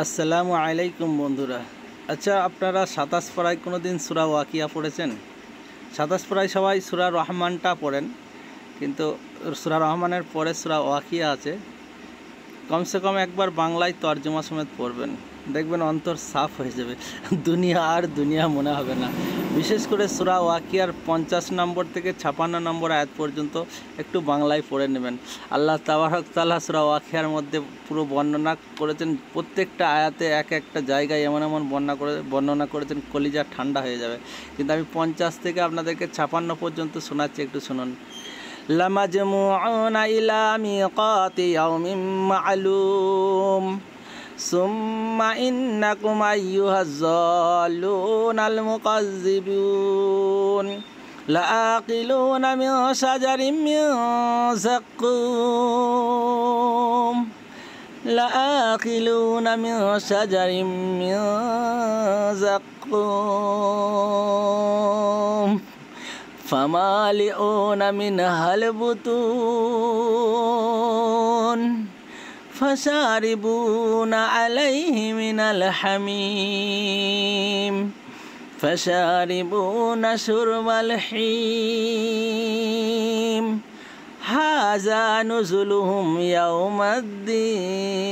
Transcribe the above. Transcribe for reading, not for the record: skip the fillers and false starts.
আসসালামু আলাইকুম বন্ধুরা। আচ্ছা, আপনারা 27 পারায় কোনো দিন সূরা ওয়াকিয়া পড়েছেন? 27 পারায় সবাই সূরা রহমানটা পড়েন, কিন্তু সূরা রহমানের পরে সূরা ওয়াকিয়া আছে। কমসে কম একবার বাংলায় তর্জমা সমেত পড়বেন, দেখবেন অন্তর সাফ হয়ে যাবে। দুনিয়া আর দুনিয়া মনে হবে না। বিশেষ করে সূরা ওয়াকিয়ার 50 নম্বর থেকে 56 নম্বর আয়াত পর্যন্ত একটু বাংলায় পড়ে নেবেন। আল্লাহ তাবারক তাআলা সূরা ওয়াকিয়ার মধ্যে পুরো বর্ণনা করেছেন, প্রত্যেকটা আয়াতে এক একটা জায়গায় এমন এমন বর্ণনা করেছেন, কলিজা ঠান্ডা হয়ে যাবে। কিন্তু আমি 50 থেকে আপনাদেরকে 56 পর্যন্ত শোনাচ্ছি, একটু শুনুন। লামাজমুউনা ইলা মিকাতি ইয়াউমিন মা'লুম সুম্মা ইন্নাকুম আইয়ুহাজ যাল্লুনাল মুকাজ্জিবুন লাআকিলুনা মিন শাজারিম মিন যাক্কুম লাআকিলুনা মিন শাজারিম মিন যাক্কুম فمالئون منها البطون فشاربون عليه من الحميم فشاربون شرب الحميم هذا نزلهم يوم الدين।